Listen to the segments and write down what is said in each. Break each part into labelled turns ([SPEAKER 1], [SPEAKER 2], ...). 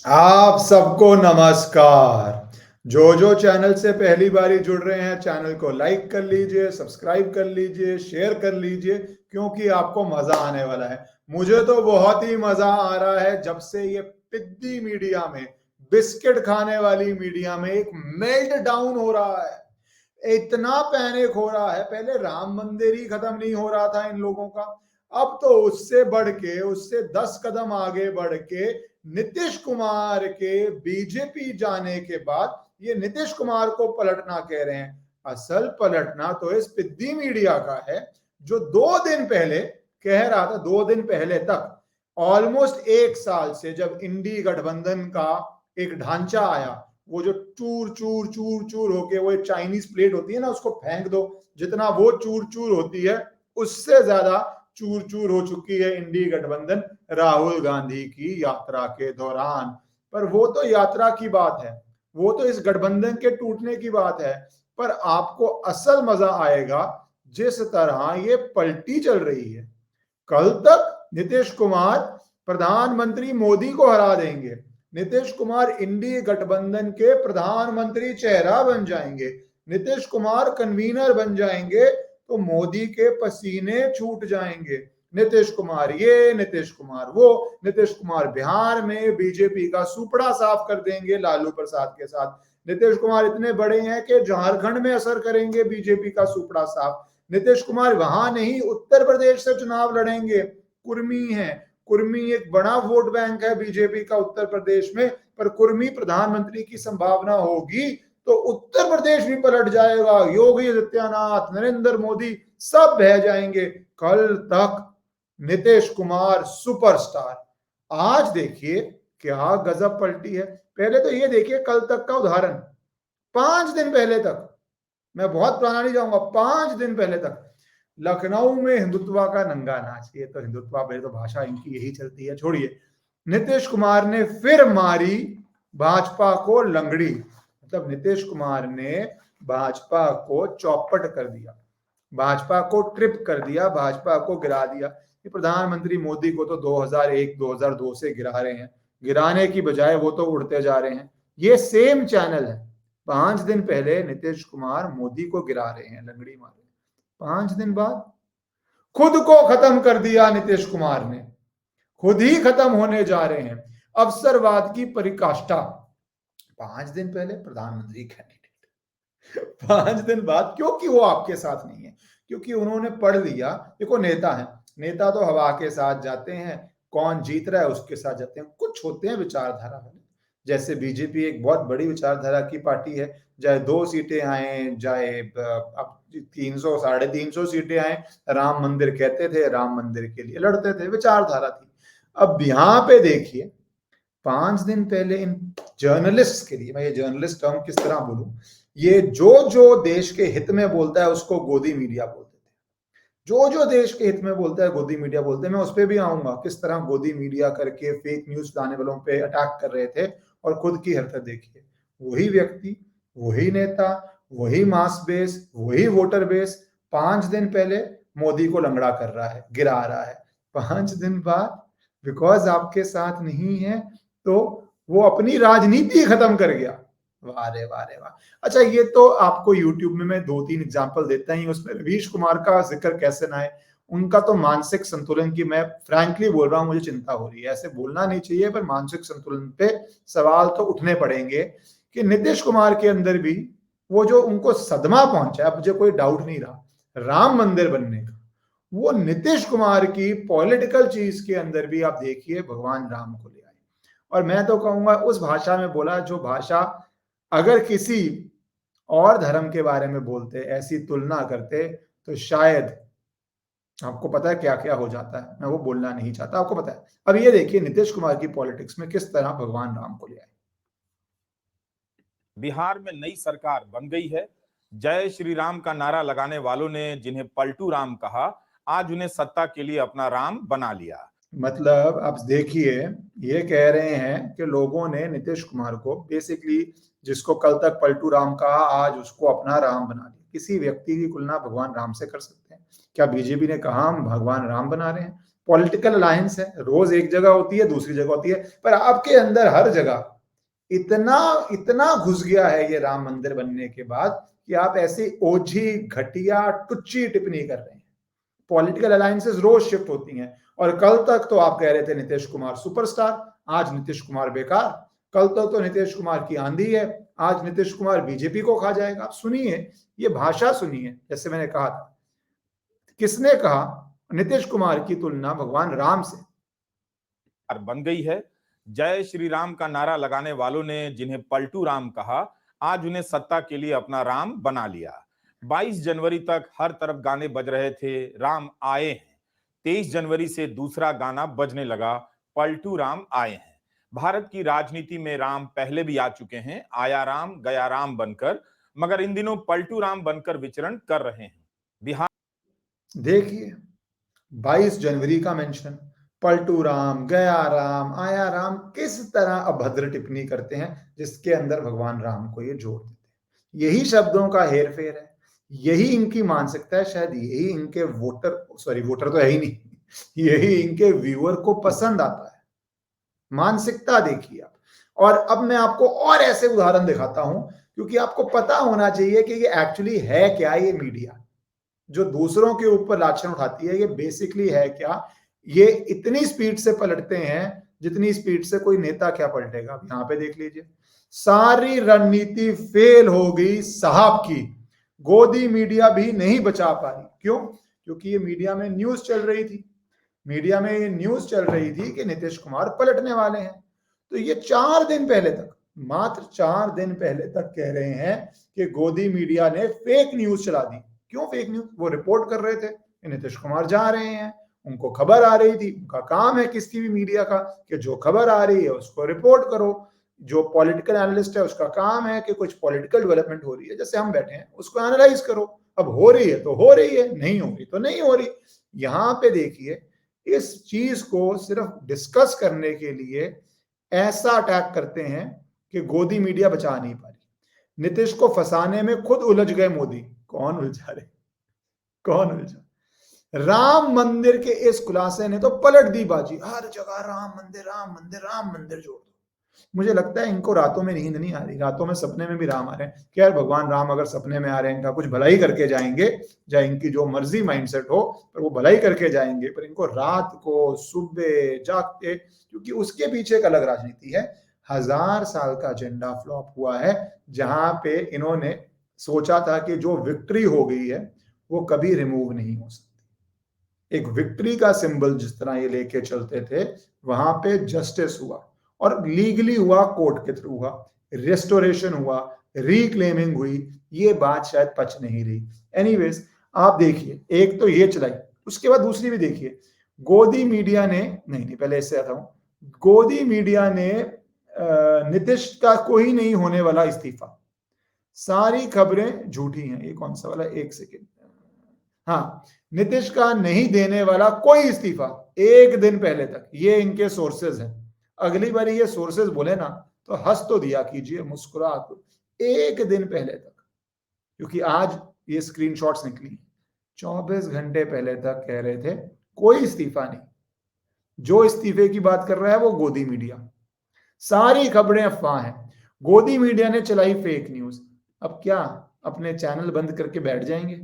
[SPEAKER 1] आप सबको नमस्कार। जो चैनल से पहली बारी जुड़ रहे हैं, चैनल को लाइक कर लीजिए, सब्सक्राइब कर लीजिए, शेयर कर लीजिए, क्योंकि आपको मजा आने वाला है। मुझे तो बहुत ही मजा आ रहा है जब से ये पिद्दी मीडिया में, बिस्किट खाने वाली मीडिया में एक मेल्ट डाउन हो रहा है। इतना पैनिक हो रहा है। पहले राम मंदिर ही खत्म नहीं हो रहा था इन लोगों का, अब तो उससे बढ़ के, उससे 10 कदम आगे बढ़ के नीतीश कुमार के बीजेपी जाने के बाद ये नीतीश कुमार को पलटना कह रहे हैं। असल पलटना तो इस पिद्दी मीडिया का है, जो 2 दिन पहले कह रहा था, 2 दिन पहले तक, ऑलमोस्ट 1 साल से, जब इंडी गठबंधन का एक ढांचा आया, वो जो चूर चूर चूर चूर होके, वो एक चाइनीज प्लेट होती है ना, उसको फेंक दो, जितना वो चूर चूर होती है उससे ज्यादा चूर चूर हो चुकी है इंडी गठबंधन राहुल गांधी की यात्रा के दौरान। पर वो तो यात्रा की बात है, वो तो इस गठबंधन के टूटने की बात है। पर आपको असल मजा आएगा जिस तरह ये पलटी चल रही है। कल तक नीतीश कुमार प्रधानमंत्री मोदी को हरा देंगे, नीतीश कुमार इंडी गठबंधन के प्रधानमंत्री चेहरा बन जाएंगे, नीतीश कुमार कन्वीनर बन जाएंगे, तो मोदी के पसीने छूट जाएंगे। नीतीश कुमार ये, नीतीश कुमार वो, नीतीश कुमार बिहार में बीजेपी का सुपड़ा साफ कर देंगे लालू प्रसाद के साथ। नीतीश कुमार इतने बड़े हैं कि झारखंड में असर करेंगे बीजेपी का सुपड़ा साफ। नीतीश कुमार वहां नहीं, उत्तर प्रदेश से चुनाव लड़ेंगे। कुर्मी है, कुर्मी एक बड़ा वोट बैंक है बीजेपी का उत्तर प्रदेश में, पर कुर्मी प्रधानमंत्री की संभावना होगी तो उत्तर प्रदेश भी पलट जाएगा। योगी आदित्यनाथ, नरेंद्र मोदी सब बह जाएंगे। कल तक नीतीश कुमार सुपरस्टार, आज देखिए क्या गजब पलटी है। पहले तो ये देखिए कल तक का उदाहरण, 5 दिन पहले तक, मैं बहुत पुराना नहीं जाऊंगा, 5 दिन पहले तक लखनऊ में हिंदुत्वा का नंगा नाच। ये तो हिंदुत्वा पे तो भाषा इनकी यही चलती है, छोड़िए। नीतीश कुमार ने फिर मारी भाजपा को लंगड़ी, मतलब नीतीश कुमार ने भाजपा को चौपट कर दिया, भाजपा को ट्रिप कर दिया, भाजपा को गिरा दिया। ये प्रधानमंत्री मोदी को तो 2001-2002 से गिरा रहे हैं, गिराने की बजाय वो तो उड़ते जा रहे हैं। ये सेम चैनल है, 5 दिन पहले नीतीश कुमार मोदी को गिरा रहे हैं, लंगड़ी मारे, 5 दिन बाद खुद को खत्म कर दिया नीतीश कुमार ने, खुद ही खत्म होने जा रहे हैं। अवसरवाद की परिकाष्ठा, 5 दिन पहले प्रधानमंत्री कैंडिडेट, 5 दिन बाद, क्योंकि वो आपके साथ नहीं है, क्योंकि उन्होंने पढ़ लिया। देखो नेता है, नेता तो हवा के साथ जाते हैं, कौन जीत रहा है उसके साथ जाते हैं। कुछ होते हैं विचारधारा वाले, जैसे बीजेपी एक बहुत बड़ी विचारधारा की पार्टी है, चाहे 2 सीटें आए, चाहे अब 300 350 सीटें आए, राम मंदिर कहते थे, राम मंदिर के लिए लड़ते थे, विचारधारा थी। अब यहाँ पे देखिए, 5 दिन पहले इन जर्नलिस्ट के लिए, मैं ये जर्नलिस्ट टर्म किस तरह बोलूं, ये जो देश के हित में बोलता है उसको गोदी मीडिया बोलते थे, जो देश के हित में बोलता है गोदी मीडिया बोलते हैं। मैं उस पर भी आऊंगा, किस तरह गोदी मीडिया करके फेक न्यूज लाने वालों पे अटैक कर रहे थे, और खुद की हरकत देखिए। वही व्यक्ति, वही नेता, वही मास बेस, वही वोटर बेस, 5 दिन पहले मोदी को लंगड़ा कर रहा है, गिरा रहा है। 5 दिन बाद बिकॉज आपके साथ नहीं है तो वो अपनी राजनीति खत्म कर गया। वाह रे वाह रे वाह। अच्छा, ये तो आपको यूट्यूब में मैं 2-3 एग्जांपल देता ही, उसमें रवीश कुमार का जिक्र कैसे ना है। उनका तो मानसिक संतुलन की, मैं फ्रैंकली बोल रहा हूं, मुझे चिंता हो रही है। ऐसे बोलना नहीं चाहिए, पर मानसिक संतुलन पे सवाल तो उठने पड़ेंगे कि नीतीश कुमार के अंदर भी वो जो उनको सदमा पहुंचा, अब मुझे कोई डाउट नहीं रहा राम मंदिर बनने का, वो नीतीश कुमार की पॉलिटिकल चीज के अंदर भी आप देखिए भगवान राम को ले आए। और मैं तो कहूंगा उस भाषा में बोला, जो भाषा अगर किसी और धर्म के बारे में बोलते, ऐसी तुलना करते, तो शायद आपको पता है क्या क्या हो जाता है। मैं वो बोलना नहीं चाहता, आपको पता है। अब ये देखिए नीतीश कुमार की पॉलिटिक्स में किस तरह भगवान राम को ले आए।
[SPEAKER 2] बिहार में नई सरकार बन गई है। जय श्री राम का नारा लगाने वालों ने जिन्हें पलटू राम कहा, आज उन्हें सत्ता के लिए अपना राम बना लिया।
[SPEAKER 1] मतलब आप देखिए, ये कह रहे हैं कि लोगों ने नीतीश कुमार को बेसिकली, जिसको कल तक पलटू राम कहा, आज उसको अपना राम बना लिया। किसी व्यक्ति की तुलना भगवान राम से कर सकते हैं क्या? बीजेपी ने कहा हम भगवान राम बना रहे हैं, पॉलिटिकल अलायंस है, रोज एक जगह होती है, दूसरी जगह होती है, पर आपके अंदर हर जगह इतना इतना घुस गया है ये राम मंदिर बनने के बाद कि आप ऐसी ओझी घटिया टुच्ची टिप्पणी कर रहे हैं। पॉलिटिकल अलायंसेस रोज शिफ्ट होती हैं, और कल तक तो आप कह रहे थे नीतीश कुमार सुपरस्टार, आज नीतीश कुमार बेकार। कल तक तो नीतीश कुमार की आंधी है, आज नीतीश कुमार बीजेपी को खा जाएगा। आप सुनिए, ये भाषा सुनिए। जैसे मैंने कहा था, किसने कहा नीतीश कुमार की तुलना भगवान राम से?
[SPEAKER 2] बन गई है। जय श्री राम का नारा लगाने वालों ने जिन्हें पलटू राम कहा, आज उन्हें सत्ता के लिए अपना राम बना लिया। 22 जनवरी तक हर तरफ गाने बज रहे थे, राम आए हैं। 23 जनवरी से दूसरा गाना बजने लगा, पलटू राम आए हैं। भारत की राजनीति में राम पहले भी आ चुके हैं, आया राम गया राम बनकर, मगर इन दिनों पलटू राम बनकर विचरण कर रहे हैं। बिहार
[SPEAKER 1] देखिए, 22 जनवरी का मेंशन, पलटू राम, गया राम, आया राम, किस तरह अभद्र टिप्पणी करते हैं जिसके अंदर भगवान राम को ये जोड़ देते हैं। यही शब्दों का हेर फेर है, यही इनकी मानसिकता है, शायद यही इनके वोटर तो है ही नहीं, यही इनके व्यूअर को पसंद आता है। मानसिकता देखिए आप। और अब मैं आपको और ऐसे उदाहरण दिखाता हूं, क्योंकि आपको पता होना चाहिए कि ये एक्चुअली है क्या। ये मीडिया जो दूसरों के ऊपर लाछन उठाती है, ये बेसिकली है क्या? ये इतनी स्पीड से पलटते हैं जितनी स्पीड से कोई नेता क्या पलटेगा। अब यहां पे देख लीजिए, सारी रणनीति फेल हो गई साहब की। गोदी मीडिया भी नहीं बचा पा रही। क्यों? क्योंकि ये मीडिया में न्यूज चल रही थी, मीडिया में ये न्यूज चल रही थी कि नीतीश कुमार पलटने वाले हैं। तो ये 4 दिन पहले तक, मात्र 4 दिन पहले तक कह रहे हैं कि गोदी मीडिया ने फेक न्यूज चला दी। क्यों फेक न्यूज? वो रिपोर्ट कर रहे थे कि नीतीश कुमार जा रहे हैं, उनको खबर आ रही थी। उनका काम है किसी भी मीडिया का कि जो खबर आ रही है उसको रिपोर्ट करो। जो पॉलिटिकल एनालिस्ट है उसका काम है कि कुछ पॉलिटिकल डेवलपमेंट हो रही है, जैसे हम बैठे हैं, उसको एनालाइज करो। अब हो रही है तो हो रही है, नहीं हो रही तो नहीं हो रही। यहां पे देखिए, इस चीज को सिर्फ डिस्कस करने के लिए ऐसा अटैक करते हैं कि गोदी मीडिया बचा नहीं पा रही। नीतीश को फंसाने में खुद उलझ गए मोदी। कौन उलझा रहे? कौन उलझा? राम मंदिर के इस खुलासे ने तो पलट दी बाजी। हर जगह राम मंदिर, राम मंदिर, राम मंदिर जोड़ दो। मुझे लगता है इनको रातों में नींद नहीं आ रही, रातों में सपने में भी राम आ रहे हैं। क्या भगवान राम अगर सपने में आ रहे हैं, इनका कुछ भलाई करके जाएंगे, चाहे इनकी जो मर्जी माइंडसेट हो, पर वो भलाई करके जाएंगे। पर इनको रात को सुबह जागते, क्योंकि उसके पीछे एक अलग राजनीति है। 1000 साल का एजेंडा फ्लॉप हुआ है, जहां पे इन्होंने सोचा था कि जो विक्ट्री हो गई है वो कभी रिमूव नहीं हो सकती। एक विक्ट्री का सिंबल जिस तरह ये लेके चलते थे, वहां पे जस्टिस हुआ, और लीगली हुआ, कोर्ट के थ्रू हुआ, रेस्टोरेशन हुआ, रिक्लेमिंग हुई। ये बात शायद पच नहीं रही। एनीवेज, आप देखिए, एक तो ये चलाई, उसके बाद दूसरी भी देखिए। गोदी मीडिया ने नहीं, पहले इससे आता हूं। गोदी मीडिया ने नीतीश का कोई नहीं होने वाला इस्तीफा, सारी खबरें झूठी हैं। ये कौन सा वाला? एक सेकेंड। हाँ, नीतीश का नहीं देने वाला कोई इस्तीफा एक दिन पहले तक, ये इनके सोर्सेज हैं। अगली बार ये सोर्सेज बोले ना तो हंस तो दिया कीजिए, मुस्कुरा। एक दिन पहले तक, क्योंकि आज ये स्क्रीनशॉट्स निकली, 24 घंटे पहले तक कह रहे थे कोई इस्तीफा नहीं। जो इस्तीफे की बात कर रहा है वो गोदी मीडिया। सारी खबरें अफवाह हैं। गोदी मीडिया ने चलाई फेक न्यूज। अब क्या अपने चैनल बंद करके बैठ जाएंगे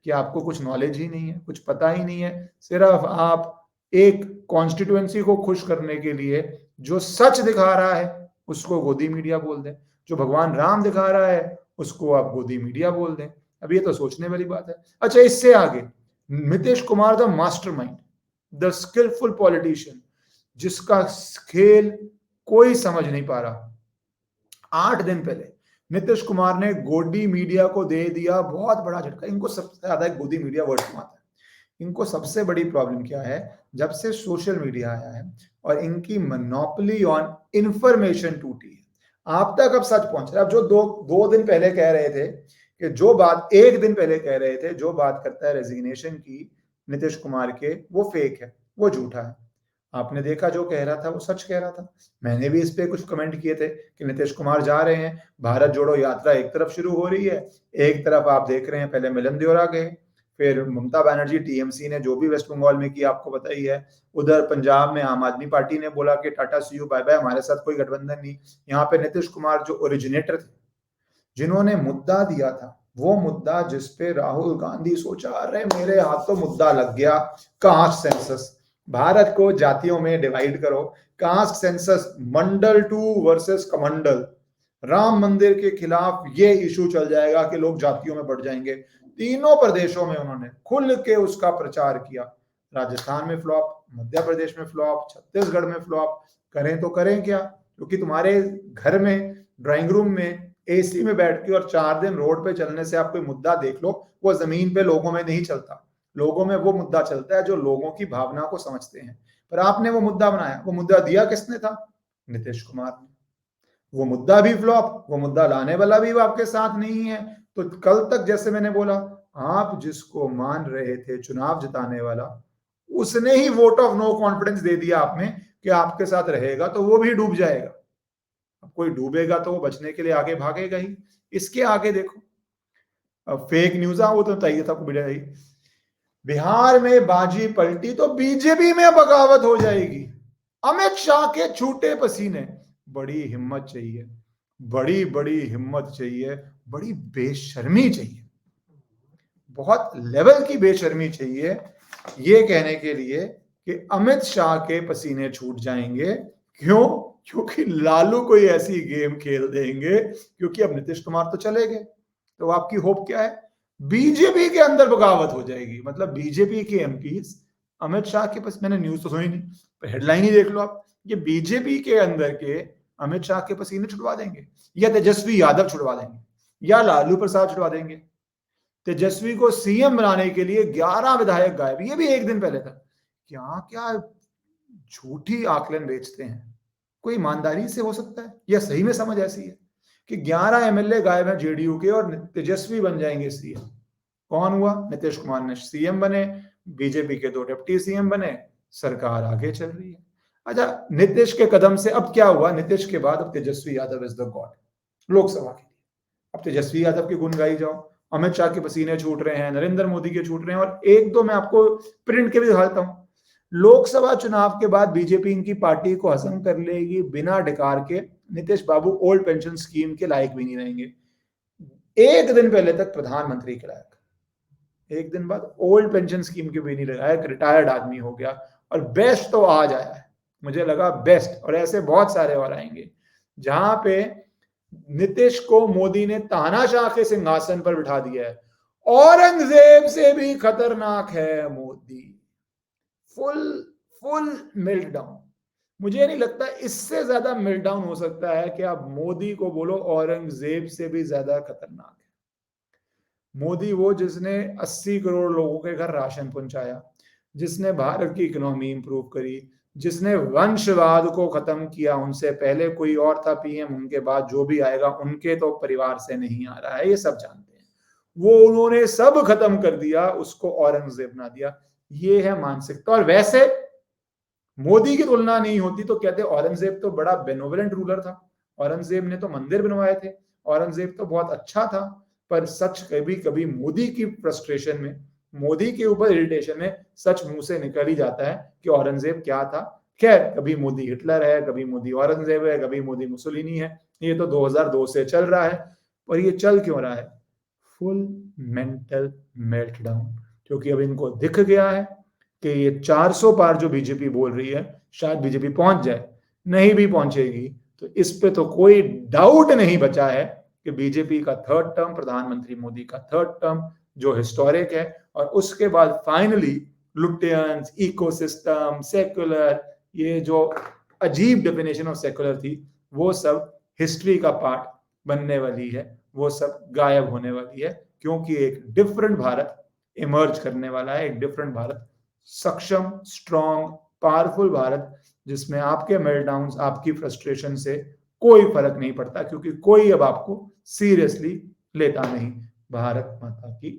[SPEAKER 1] कि आपको कुछ नॉलेज ही नहीं है, कुछ पता ही नहीं है? सिर्फ आप एक कॉन्स्टिट्यूएंसी को खुश करने के लिए जो सच दिखा रहा है उसको गोदी मीडिया बोल दें, जो भगवान राम दिखा रहा है उसको आप गोदी मीडिया बोल दें। अब ये तो सोचने वाली बात है। अच्छा, इससे आगे Nitish Kumar the mastermind, the skilful politician, जिसका खेल कोई समझ नहीं पा रहा। 8 दिन पहले नीतीश कुमार ने गोदी मीडिया को दे दिया बहुत बड़ा झटका। इनको सबसे ज्यादा गोदी मीडिया वर्ड आता है। इनको सबसे बड़ी प्रॉब्लम क्या है? जब से सोशल मीडिया आया है और इनकी मोनोपोली ऑन इंफॉर्मेशन टूटी है, आप तक अब सच पहुंच रहा है। अब जो दो दिन पहले कह रहे थे कि जो बात, एक दिन पहले कह रहे थे जो बात करता है रेजिग्नेशन की नीतीश कुमार के, वो फेक है, वो झूठा है। आपने देखा जो कह रहा था वो सच कह रहा था। मैंने भी इस पे कुछ कमेंट किए थे कि नीतीश कुमार जा रहे हैं, भारत जोड़ो यात्रा एक तरफ शुरू हो रही है, एक तरफ आप देख रहे हैं पहले मिलन देओरा गए, फिर ममता बनर्जी टीएमसी ने जो भी वेस्ट बंगाल में किया आपको पता ही है। उधर पंजाब में आम आदमी पार्टी ने बोला कि टाटा सी यू बाय बाय, हमारे साथ कोई गठबंधन नहीं। यहाँ पे नीतीश कुमार जो ओरिजिनेटर थे, जिन्होंने मुद्दा दिया था, वो मुद्दा जिसपे राहुल गांधी सोचा अरे मेरे हाथ तो मुद्दा लग गया, कास्ट सेंसस, भारत को जातियों में डिवाइड करो, कास्ट सेंसस, मंडल 2 वर्सेस कमंडल, राम मंदिर के खिलाफ ये इशू चल जाएगा कि लोग जातियों में बढ़ जाएंगे। तीनों प्रदेशों में उन्होंने खुल के उसका प्रचार किया। राजस्थान में फ्लॉप, मध्य प्रदेश में फ्लॉप, छत्तीसगढ़ में फ्लॉप। करें तो करें क्या, क्योंकि तुम्हारे घर में ड्राइंग रूम में एसी में बैठ के और 4 दिन रोड पे चलने से आप कोई मुद्दा देख लो, वो जमीन पे लोगों में नहीं चलता। लोगों में वो मुद्दा चलता है जो लोगों की भावना को समझते हैं। पर आपने वो मुद्दा बनाया, वो मुद्दा दिया किसने था? नीतीश कुमार ने। वो मुद्दा भी फ्लॉप, वो मुद्दा लाने वाला भी आपके साथ नहीं है। तो कल तक जैसे मैंने बोला, आप जिसको मान रहे थे चुनाव जिताने वाला, उसने ही वोट ऑफ नो कॉन्फिडेंस दे दिया आप में कि आपके साथ रहेगा, तो वो भी डूब जाएगा। अब कोई डूबेगा तो वो बचने के लिए आगे भागेगा ही। इसके आगे देखो, अब फेक न्यूज वो तो चाहिए था बिड़ा ही। बिहार में बाजी पलटी तो बीजेपी में बगावत हो जाएगी। अमित शाह के छूटे पसीने। बड़ी हिम्मत चाहिए, बड़ी बड़ी हिम्मत चाहिए, बड़ी बेशर्मी चाहिए, बहुत लेवल की बेशर्मी चाहिए ये कहने के लिए कि अमित शाह के पसीने छूट जाएंगे। क्यों? क्योंकि लालू कोई ऐसी गेम खेल देंगे, क्योंकि अब नीतीश कुमार तो चले गए, तो आपकी होप क्या है? बीजेपी के अंदर बगावत हो जाएगी। मतलब बीजेपी के एमपीज अमित शाह के पास, मैंने न्यूज तो सुनी नहीं, पर हेडलाइन ही देख लो आप, ये बीजेपी के अंदर के अमित शाह के पसीने छुड़वा देंगे, या तेजस्वी यादव छुड़वा देंगे, या लालू प्रसाद छुड़वा देंगे। तेजस्वी को सीएम बनाने के लिए 11 विधायक गायब, ये भी एक दिन पहले था। क्या क्या झूठी आकलन बेचते हैं। कोई ईमानदारी से हो सकता है? या सही में समझ ऐसी है कि 11 एमएलए गायब हैं जेडीयू के और तेजस्वी बन जाएंगे सीएम? कौन हुआ? नीतीश कुमार ने सीएम बने, बीजेपी के 2 डिप्टी सीएम बने, सरकार आगे चल रही है। अच्छा, नीतीश के कदम से अब क्या हुआ? नीतीश के बाद अब Tejashwi Yadav is the god Lok Sabha के लिए। अब तेजस्वी यादव के गुण गाई जाओ। अमित शाह के पसीने छूट रहे हैं, नरेंद्र मोदी के छूट रहे हैं, और एक दो मैं आपको प्रिंट के भी दिखाता हूं। लोकसभा चुनाव के बाद बीजेपी इनकी पार्टी को हजम कर लेगी बिना ढकार के। नीतीश बाबू ओल्ड पेंशन स्कीम के लायक भी नहीं रहेंगे। एक दिन पहले तक प्रधानमंत्री के लायक, एक दिन बाद ओल्ड पेंशन स्कीम के भी नहीं लायक, रिटायर्ड आदमी हो गया। और बेस्ट तो आज आया है, मुझे लगा बेस्ट, और ऐसे बहुत सारे और आएंगे जहां पे नीतीश को मोदी ने तानाशाह के सिंहासन पर बिठा दिया है। औरंगजेब से भी खतरनाक है मोदी। Full meltdown. मुझे नहीं लगता इससे ज्यादा मेल्टडाउन हो सकता है कि आप मोदी को बोलो औरंगजेब से भी ज्यादा खतरनाक है। मोदी वो जिसने 80 करोड़ लोगों के घर राशन पहुंचाया, जिसने भारत की इकोनॉमी इंप्रूव करी, जिसने वंशवाद को खत्म किया। उनसे पहले कोई और था पीएम, उनके बाद जो भी आएगा उनके तो परिवार से नहीं आ रहा है, ये सब जानते हैं। वो उन्होंने सब खत्म कर दिया, उसको औरंगजेब बना दिया। ये है मानसिकता। और वैसे मोदी की तुलना नहीं होती तो कहते औरंगजेब तो बड़ा बेनोवलेंट रूलर था, औरंगजेब ने तो मंदिर बनवाए थे, औरंगजेब तो बहुत अच्छा था। पर सच कभी कभी मोदी की फ्रस्ट्रेशन में, मोदी के ऊपर इरिटेशन में सच मुंह से निकल ही जाता है कि औरंगजेब क्या था। खैर, कभी मोदी हिटलर है, कभी मोदी औरंगजेब है, कभी मोदी मुसोलिनी है। ये तो 2002 से चल रहा है। और ये चल क्यों रहा है? Full mental meltdown. क्योंकि अब इनको दिख गया है कि ये 400 पार जो बीजेपी बोल रही है, शायद बीजेपी पहुंच जाए, नहीं भी पहुंचेगी तो इस पे तो कोई डाउट नहीं बचा है कि बीजेपी का 3rd टर्म, प्रधानमंत्री मोदी का 3rd टर्म जो हिस्टोरिक है, और उसके बाद फाइनली लुटियंस, इकोसिस्टम, सेक्युलर, ये जो अजीब डेफिनेशन ऑफ सेक्युलर थी, वो सब हिस्ट्री का पार्ट बनने वाली है, वो सब गायब होने वाली है। क्योंकि एक डिफरेंट भारत इमर्ज करने वाला है, एक डिफरेंट भारत, सक्षम, स्ट्रॉन्ग, पावरफुल भारत, जिसमें आपके मेल्टडाउन्स, आपकी फ्रस्ट्रेशन से कोई फर्क नहीं पड़ता, क्योंकि कोई अब आपको सीरियसली लेता नहीं। भारत माता की